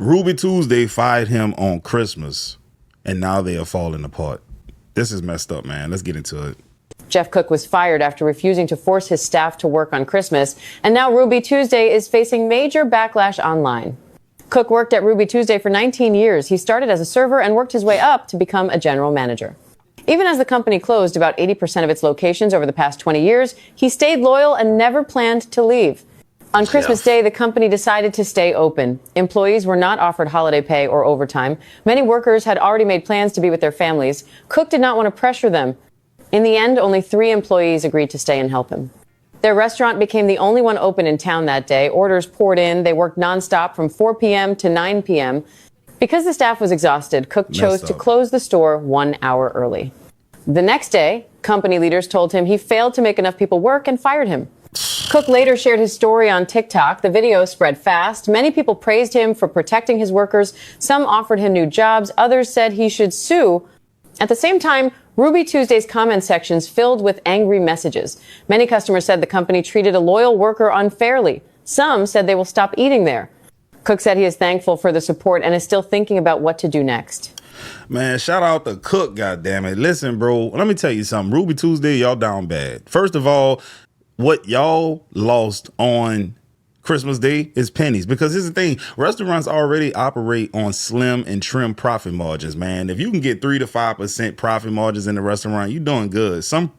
Ruby Tuesday fired him on Christmas, and now they are falling apart. This is messed up, man. Let's get into it. Jeff Cook was fired after refusing to force his staff to work on Christmas, and now Ruby Tuesday is facing major backlash online. Cook worked at Ruby Tuesday for 19 years. He started as a server and worked his way up to become a general manager. Even as the company closed about 80% of its locations over the past 20 years, he stayed loyal and never planned to leave. On Christmas Day, the company decided to stay open. Employees were not offered holiday pay or overtime. Many workers had already made plans to be with their families. Cook did not want to pressure them. In the end, only 3 employees agreed to stay and help him. Their restaurant became the only one open in town that day. Orders poured in. They worked nonstop from 4 p.m. to 9 p.m. Because the staff was exhausted, Cook chose to close the store 1 hour early. The next day, company leaders told him he failed to make enough people work and fired him. Cook later shared his story on TikTok. The video spread fast. Many people praised him for protecting his workers. Some offered him new jobs. Others said he should sue. At the same time, Ruby Tuesday's comment sections filled with angry messages. Many customers said the company treated a loyal worker unfairly. Some said they will stop eating there. Cook said he is thankful for the support and is still thinking about what to do next. Man, shout out to Cook, goddammit. Listen, bro, let me tell you something. Ruby Tuesday, y'all down bad. First of all, what y'all lost on Christmas Day is pennies, because here's the thing. Restaurants already operate on slim and trim profit margins, man. If you can get 3 to 5% profit margins in the restaurant, you're doing good. Some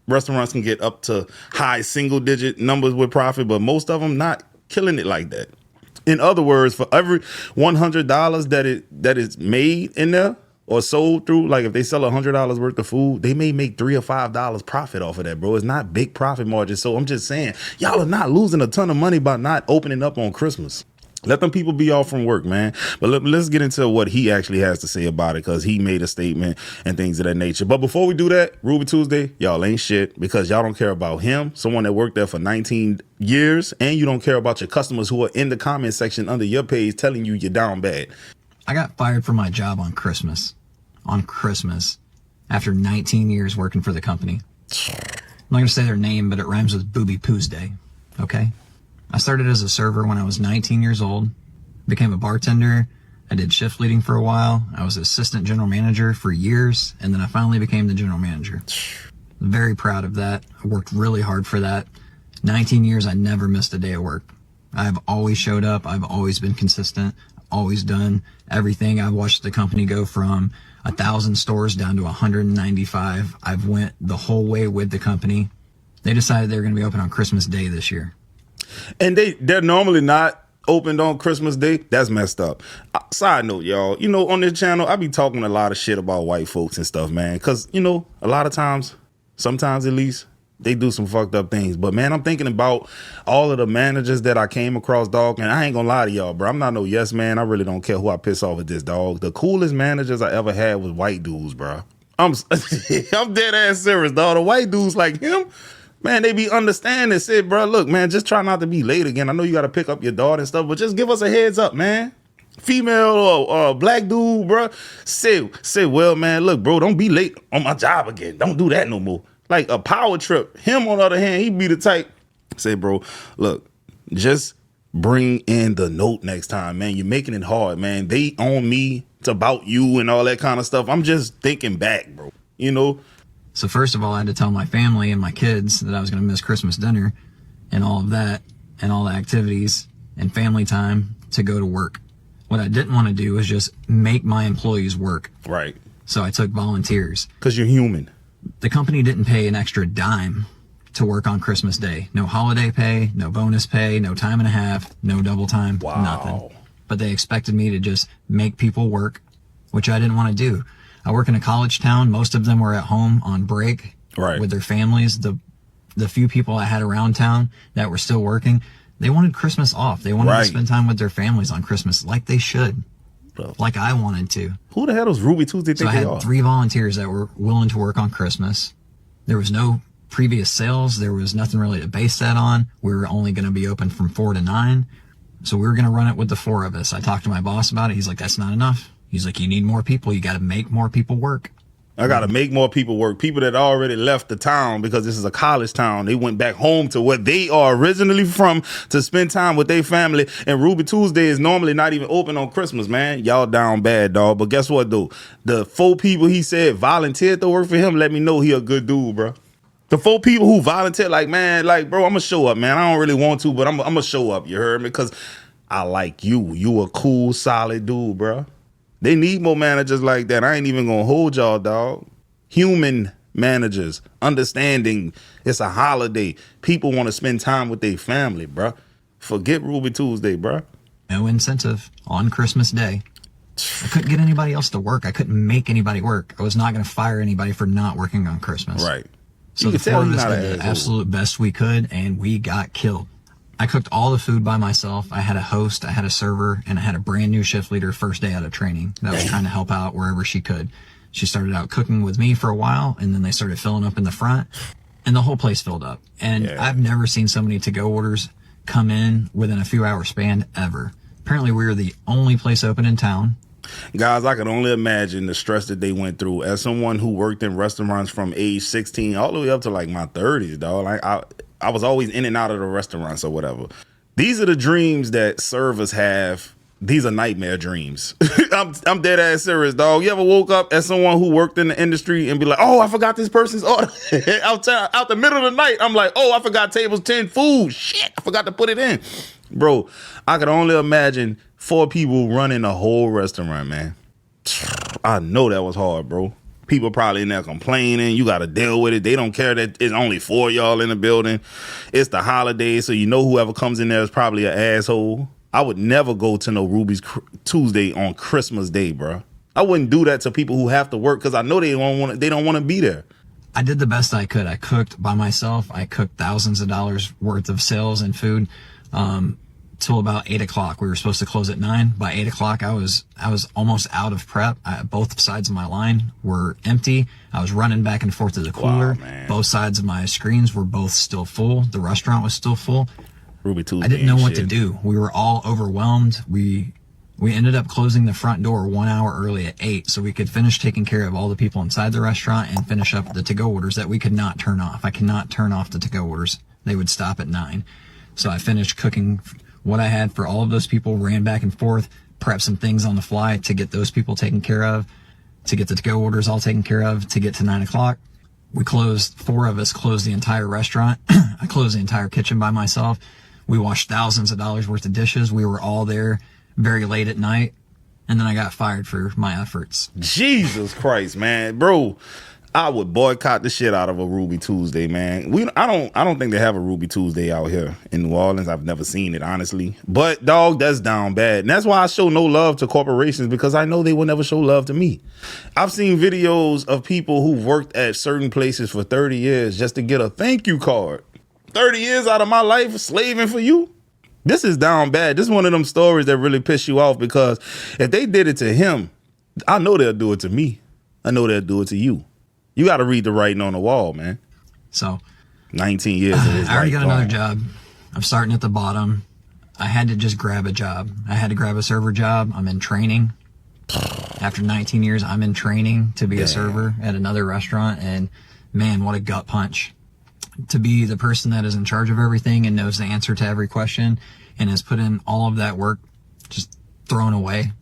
restaurants can get up to high single digit numbers with profit, but most of them not killing it like that. In other words, for every $100 that is made in there or sold through, like if they sell $100 worth of food, they may make $3 or $5 profit off of that, bro. It's not big profit margin. So I'm just saying, y'all are not losing a ton of money by not opening up on Christmas. Let them people be off from work, man. But let's get into what he actually has to say about it, because he made a statement and things of that nature. But before we do that, Ruby Tuesday, y'all ain't shit, because y'all don't care about him, someone that worked there for 19 years, and you don't care about your customers who are in the comment section under your page telling you you're down bad. I got fired from my job on Christmas. After 19 years working for the company. I'm not going to say their name, but it rhymes with Booby Tuesday. Okay? I started as a server when I was 19 years old, became a bartender. I did shift leading for a while. I was assistant general manager for years, and then I finally became the general manager. Very proud of that. I worked really hard for that. 19 years, I never missed a day of work. I've always showed up. I've always been consistent. Always done everything. I've watched the company go from 1,000 stores down to 195. I've went the whole way with the company. They decided they were going to be open on Christmas Day this year. And they're normally not opened on Christmas Day. That's messed up. Side note, y'all, on this channel, I be talking a lot of shit about white folks and stuff, man. Because, a lot of times, sometimes at least, they do some fucked up things. But, man, I'm thinking about all of the managers that I came across, dog. And I ain't gonna lie to y'all, bro. I'm not no yes man. I really don't care who I piss off with this, dog. The coolest managers I ever had was white dudes, bro. I'm dead ass serious, dog. The white dudes like him, man, they be understanding. Said, bro, look, man, just try not to be late again. I know you got to pick up your daughter and stuff, but just give us a heads up, man. Female or black dude, bro. Say, well, man, look, bro, don't be late on my job again. Don't do that no more. Like a power trip. Him, on the other hand, he be the type. Say, bro, look, just bring in the note next time, man. You're making it hard, man. They on me. It's about you and all that kind of stuff. I'm just thinking back, bro. So first of all, I had to tell my family and my kids that I was going to miss Christmas dinner and all of that and all the activities and family time to go to work. What I didn't want to do was just make my employees work. Right. So I took volunteers. Because you're human. The company didn't pay an extra dime to work on Christmas Day. No holiday pay, no bonus pay, no time and a half, no double time, nothing. But they expected me to just make people work, which I didn't want to do. I work in a college town. Most of them were at home on break with their families. The few people I had around town that were still working, they wanted Christmas off. They wanted to spend time with their families on Christmas like they should. Bro. Like I wanted to. Who the hell was Ruby Tuesday? So I had 3 volunteers that were willing to work on Christmas. There was no previous sales. There was nothing really to base that on. We were only going to be open from 4 to 9. So we were going to run it with the 4 of us. I talked to my boss about it. He's like, that's not enough. He's like, you need more people. You got to make more people work. I got to make more people work. People that already left the town because this is a college town. They went back home to where they are originally from to spend time with their family. And Ruby Tuesday is normally not even open on Christmas, man. Y'all down bad, dog. But guess what, though? The 4 people he said volunteered to work for him, let me know he a good dude, bro. The 4 people who volunteered, like, man, like, bro, I'm going to show up, man. I don't really want to, but I'm going to show up, you heard me? Because I like you. You a cool, solid dude, bro. They need more managers like that. I ain't even gonna hold y'all, dog. Human managers, understanding it's a holiday. People want to spend time with their family, bruh. Forget Ruby Tuesday, bruh. No incentive on Christmas Day. I couldn't get anybody else to work. I couldn't make anybody work. I was not going to fire anybody for not working on Christmas. Right. So the 4 of us did the absolute best we could, and we got killed. I cooked all the food by myself. I had a host, I had a server, and I had a brand new shift leader first day out of training that was trying to help out wherever she could. She started out cooking with me for a while, and then they started filling up in the front, and the whole place filled up. And I've never seen so many to-go orders come in within a few hour span ever. Apparently, we were the only place open in town. Guys, I can only imagine the stress that they went through. As someone who worked in restaurants from age 16 all the way up to like my 30s, dog. Like I was always in and out of the restaurants or whatever. These are the dreams that servers have. These are nightmare dreams. I'm dead ass serious, dog. You ever woke up as someone who worked in the industry and be like, oh, I forgot this person's order. out the middle of the night, I'm like, oh, I forgot tables 10 food. Shit, I forgot to put it in. Bro, I could only imagine 4 people running a whole restaurant, man. I know that was hard, bro. People probably in there complaining. You got to deal with it. They don't care that it's only 4 y'all in the building. It's the holidays, so you know whoever comes in there is probably an asshole. I would never go to no Ruby's Tuesday on Christmas Day, bro. I wouldn't do that to people who have to work because I know they don't want to be there. I did the best I could. I cooked by myself. I cooked thousands of dollars worth of sales and food till about 8 o'clock. We were supposed to close at 9. By 8 o'clock, I was almost out of prep. Both sides of my line were empty. I was running back and forth to the cooler. Wow, both sides of my screens were both still full. The restaurant was still full. Ruby Tuesday. I didn't know what to do. We were all overwhelmed. We ended up closing the front door 1 hour early at 8 so we could finish taking care of all the people inside the restaurant and finish up the to-go orders that we could not turn off. I cannot turn off the to-go orders. They would stop at 9. So I finished cooking what I had for all of those people, ran back and forth, prepped some things on the fly to get those people taken care of, to get the to-go orders all taken care of, to get to 9 o'clock. We closed, 4 of us closed the entire restaurant. I closed the entire kitchen by myself. We washed thousands of dollars worth of dishes. We were all there very late at night. And then I got fired for my efforts. Jesus Christ, man. Bro, I would boycott the shit out of a Ruby Tuesday, man. I don't think they have a Ruby Tuesday out here in New Orleans. I've never seen it, honestly. But, dog, that's down bad. And that's why I show no love to corporations, because I know they will never show love to me. I've seen videos of people who've worked at certain places for 30 years just to get a thank you card. 30 years out of my life slaving for you. This is down bad. This is one of them stories that really piss you off, because if they did it to him, I know they'll do it to me. I know they'll do it to you. You got to read the writing on the wall, man. So 19 years. I already got another job. I'm starting at the bottom. I had to just grab a job. I had to grab a server job. I'm in training. After 19 years, I'm in training to be a server at another restaurant. And man, what a gut punch. To be the person that is in charge of everything and knows the answer to every question and has put in all of that work just thrown away.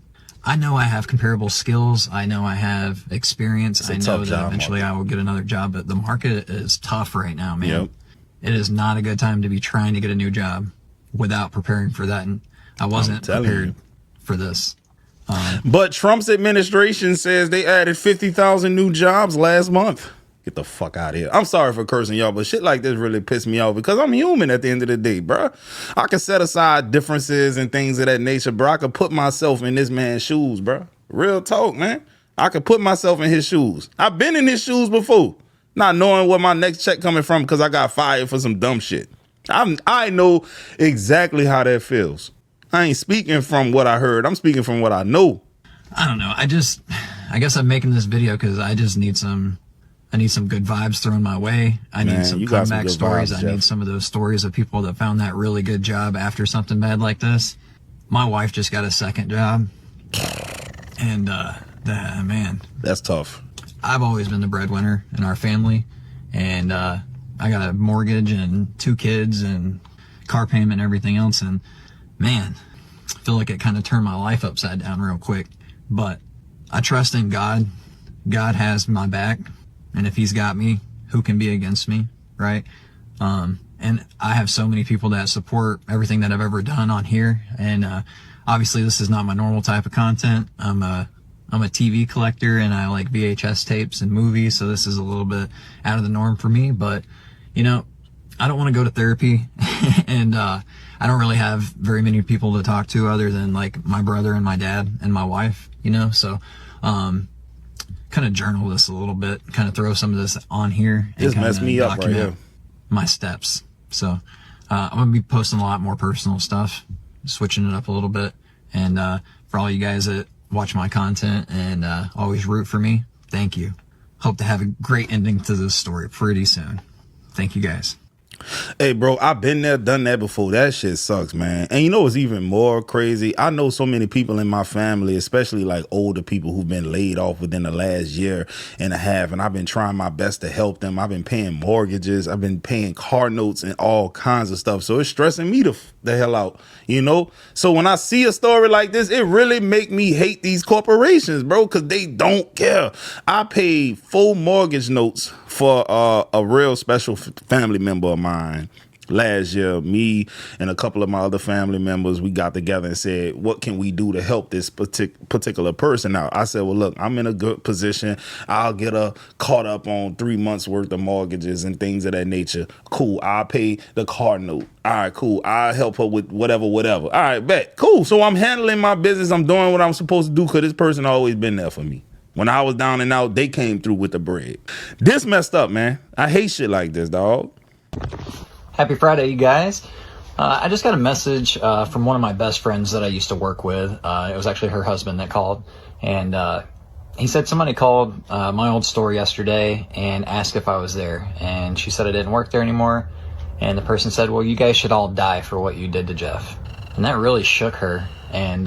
I know I have comparable skills. I know I have experience. I know that eventually I will get another job, but the market is tough right now, man. Yep. It is not a good time to be trying to get a new job without preparing for that. And I wasn't prepared for this. But Trump's administration says they added 50,000 new jobs last month. Get the fuck out of here. I'm sorry for cursing y'all, but shit like this really pissed me off, because I'm human at the end of the day, bro. I can set aside differences and things of that nature, bro. I could put myself in this man's shoes, bro. Real talk, man. I could put myself in his shoes. I've been in his shoes before, not knowing where my next check coming from because I got fired for some dumb shit. I know exactly how that feels. I ain't speaking from what I heard. I'm speaking from what I know. I don't know. I guess I'm making this video because I just need some good vibes thrown my way. I need some comeback stories. I need some of those stories of people that found that really good job after something bad like this. My wife just got a second job. And, man. That's tough. I've always been the breadwinner in our family, and I got a mortgage and 2 kids and car payment and everything else, and man, I feel like it kind of turned my life upside down real quick. But I trust in God. God has my back, and if he's got me, who can be against me, right? And I have so many people that support everything that I've ever done on here, and obviously this is not my normal type of content. I'm a TV collector, and I like VHS tapes and movies, so this is a little bit out of the norm for me. But you know, I don't want to go to therapy, and I don't really have very many people to talk to other than like my brother and my dad and my wife, you know. So kind of journal this a little bit, kind of throw some of this on here and Just mess me up right here. My steps. So I'm gonna be posting a lot more personal stuff, switching it up a little bit. And for all you guys that watch my content and always root for me, thank you. Hope to have a great ending to this story pretty soon. Thank you guys. Hey, bro, I've been there, done that before. That shit sucks, man. And you know what's even more crazy? I know so many people in my family, especially like older people who've been laid off within the last year and a half, and I've been trying my best to help them. I've been paying mortgages. I've been paying car notes and all kinds of stuff. So it's stressing me the hell out, you know? So when I see a story like this, it really make me hate these corporations, bro, because they don't care. I paid 4 mortgage notes for a real special family member of mine last year. Me and a couple of my other family members, we got together and said, what can we do to help this particular person out? I said, well, look, I'm in a good position. I'll get her caught up on 3 months worth of mortgages and things of that nature. Cool. I'll pay the car note. All right, cool. I'll help her with whatever. All right, bet. Cool. So I'm handling my business. I'm doing what I'm supposed to do because this person always been there for me. When I was down and out, they came through with the bread. This messed up, man. I hate shit like this, dog. Happy Friday, you guys. I just got a message from one of my best friends that I used to work with. It was actually her husband that called. And he said somebody called my old store yesterday and asked if I was there. And she said I didn't work there anymore. And the person said, well, you guys should all die for what you did to Jeff. And that really shook her and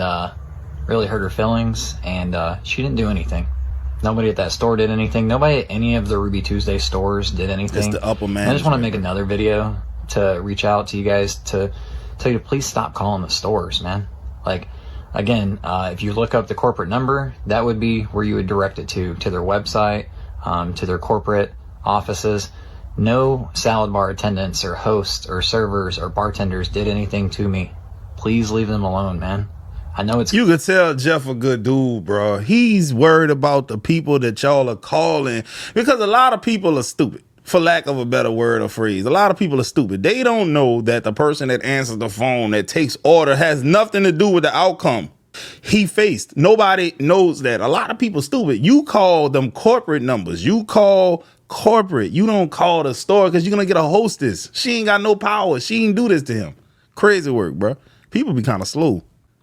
really hurt her feelings. And she didn't do anything. Nobody at that store did anything. Nobody at any of the Ruby Tuesday stores did anything. It's the upper man. I just want to make another video to reach out to you guys to tell you to please stop calling the stores, man. Like, again, if you look up the corporate number, that would be where you would direct it to their website, to their corporate offices. No salad bar attendants or hosts or servers or bartenders did anything to me. Please leave them alone, man. I know it's... You could tell Jeff a good dude, bro. He's worried about the people that y'all are calling because a lot of people are stupid, for lack of a better word or phrase. A lot of people are stupid. They don't know that the person that answers the phone, that takes order, has nothing to do with the outcome he faced. Nobody knows that. A lot of people stupid. You call them corporate numbers. You call corporate. You don't call the store because you're going to get a hostess. She ain't got no power. She ain't do this to him. Crazy work, bro. People be kind of slow.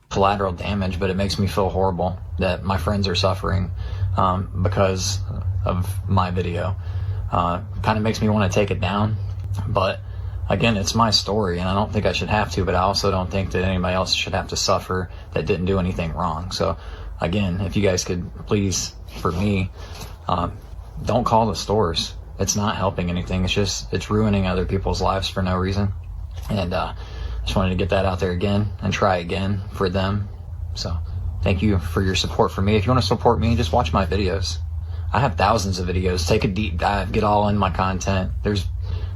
Collateral damage, but it makes me feel horrible that my friends are suffering because of my video. Kind of makes me want to take it down, but again, it's my story and I don't think I should have to, but I also don't think that anybody else should have to suffer that didn't do anything wrong. So again, if you guys could please, for me, don't call the stores. It's not helping anything. It's ruining other people's lives for no reason. And just wanted to get that out there again and try again for them. So thank you for your support for me. If you want to support me, just watch my videos. I have thousands of videos. Take a deep dive, get all in my content. There's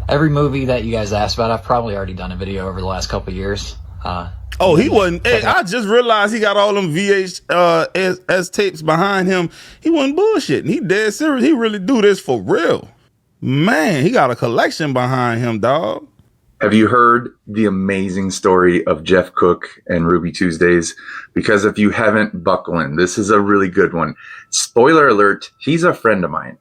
every movie that you guys asked about. I've probably already done a video over the last couple of years. He wasn't. Hey, I just realized he got all them VHS tapes behind him. He wasn't bullshitting. He dead serious. He really do this for real. Man, he got a collection behind him, dog. Have you heard the amazing story of Jeff Cook and Ruby Tuesdays? Because if you haven't, buckle in. This is a really good one. Spoiler alert, he's a friend of mine.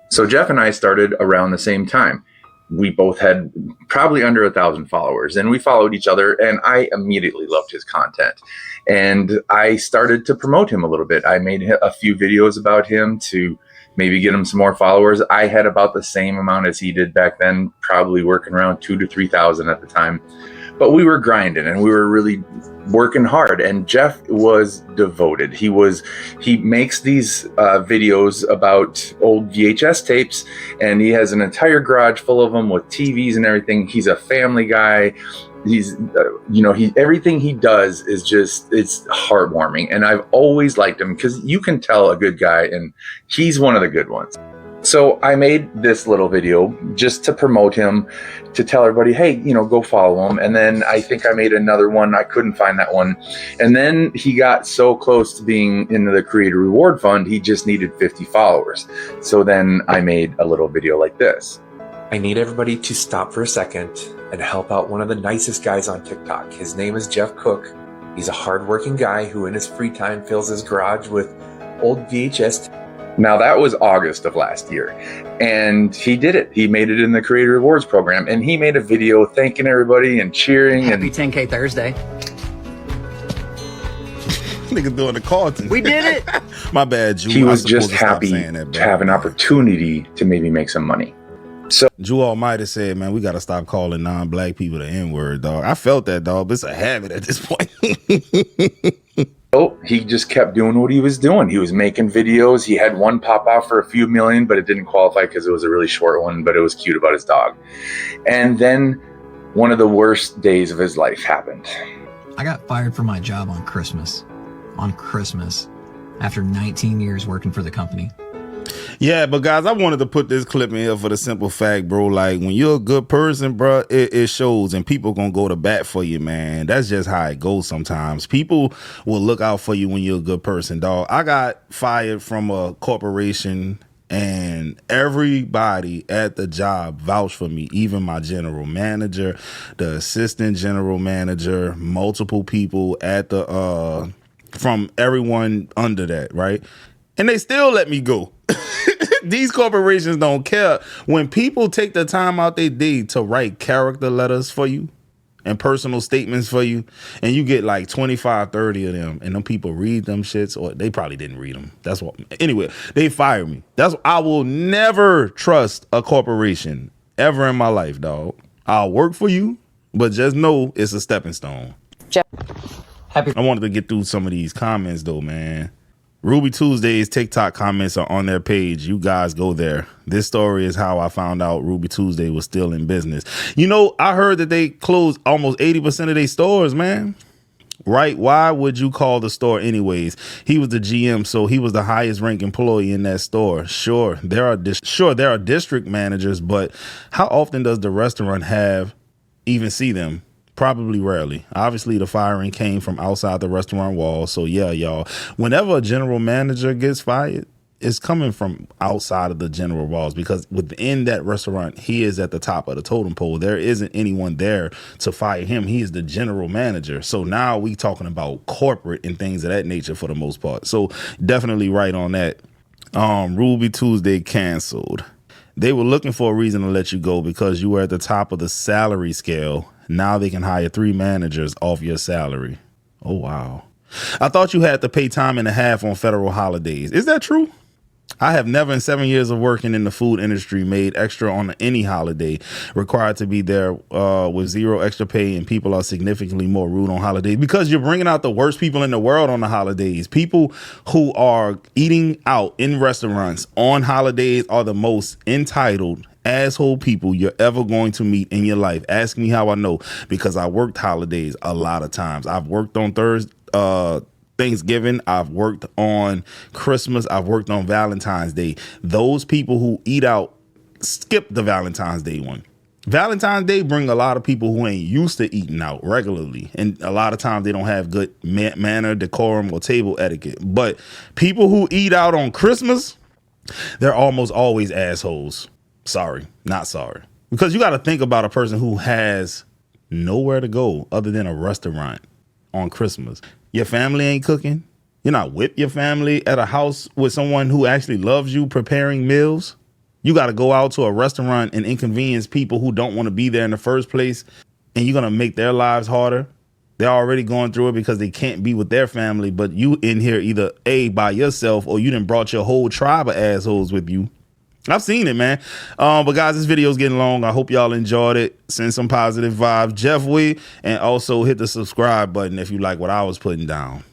So Jeff and I started around the same time. We both had probably under 1,000 followers and we followed each other and I immediately loved his content. And I started to promote him a little bit. I made a few videos about him to maybe get him some more followers. I had about the same amount as he did back then, probably working around 2,000 to 3,000 at the time. but we were grinding and we were really working hard. And Jeff was devoted. He makes these videos about old VHS tapes, and he has an entire garage full of them with TVs and everything. He's a family guy. He's everything he does is just, it's heartwarming. And I've always liked him because you can tell a good guy, and he's one of the good ones. So I made this little video just to promote him, to tell everybody, hey, go follow him. And then I think I made another one. I couldn't find that one. And then he got so close to being in the Creator Reward Fund, he just needed 50 followers. So then I made a little video like this. I need everybody to stop for a second and help out one of the nicest guys on TikTok. His name is Jeff Cook. He's a hardworking guy who in his free time fills his garage with old VHS. Now that was August of last year, and he did it. He made it in the Creator Rewards program, and he made a video thanking everybody and cheering. Happy and 10K Thursday. Nigga doing the Carlton. We did it. My bad, Jew. He was I'm just supposed to stop happy saying that, to bro. have an opportunity to maybe make some money. So Jew Almighty said, man, we got to stop calling non-black people the N-word, dog. I felt that, dog, but it's a habit at this point. he just kept doing what he was doing. He was making videos. He had one pop out for a few million, but it didn't qualify because it was a really short one, but it was cute about his dog. And then one of the worst days of his life happened. I got fired from my job on Christmas. After 19 years working for the company. Yeah, but guys, I wanted to put this clip in here for the simple fact, bro. Like, when you're a good person, bro, it shows, and people gonna go to bat for you, man. That's just how it goes sometimes. People will look out for you when you're a good person, dog. I got fired from a corporation, and everybody at the job vouched for me, even my general manager, the assistant general manager, multiple people at the from everyone under that, right? And they still let me go. These corporations don't care. When people take the time out their day to write character letters for you and personal statements for you, and you get like 25, 30 of them, and them people read them shits, or they probably didn't read them. That's what. Anyway, they fired me. I will never trust a corporation ever in my life, dog. I'll work for you, but just know it's a stepping stone. I wanted to get through some of these comments though, man. Ruby Tuesday's TikTok comments are on their page. You guys go there. This story is how I found out Ruby Tuesday was still in business. I heard that they closed almost 80% of their stores, man. Right? Why would you call the store anyways? He was the GM, so he was the highest ranked employee in that store. Sure, there are district managers, but how often does the restaurant even see them? Probably rarely. Obviously, the firing came from outside the restaurant wall. So yeah, y'all, whenever a general manager gets fired, it's coming from outside of the general walls, because within that restaurant, he is at the top of the totem pole. There isn't anyone there to fire him. He is the general manager. So now we talking about corporate and things of that nature for the most part. So definitely right on that. Ruby Tuesday canceled. They were looking for a reason to let you go because you were at the top of the salary scale. Now they can hire 3 managers off your salary. Oh, wow. I thought you had to pay time and a half on federal holidays. Is that true? I have never in 7 years of working in the food industry made extra on any holiday, required to be there with 0 extra pay, and people are significantly more rude on holidays because you're bringing out the worst people in the world on the holidays. People who are eating out in restaurants on holidays are the most entitled asshole people you're ever going to meet in your life. Ask me how I know, because I worked holidays a lot of times. I've worked on Thanksgiving, I've worked on Christmas, I've worked on Valentine's Day. Those people who eat out skip the Valentine's Day one. Valentine's Day bring a lot of people who ain't used to eating out regularly, and a lot of times they don't have good manner, decorum, or table etiquette. But people who eat out on Christmas, they're almost always assholes. Sorry, not sorry. Because you got to think about a person who has nowhere to go other than a restaurant on Christmas. Your family ain't cooking. You're not with your family at a house with someone who actually loves you preparing meals. You got to go out to a restaurant and inconvenience people who don't want to be there in the first place. And you're going to make their lives harder. They're already going through it because they can't be with their family. But you in here either A, by yourself, or you done brought your whole tribe of assholes with you. I've seen it, man. But guys, this video is getting long. I hope y'all enjoyed it. Send some positive vibes Jeff way, and also hit the subscribe button if you like what I was putting down.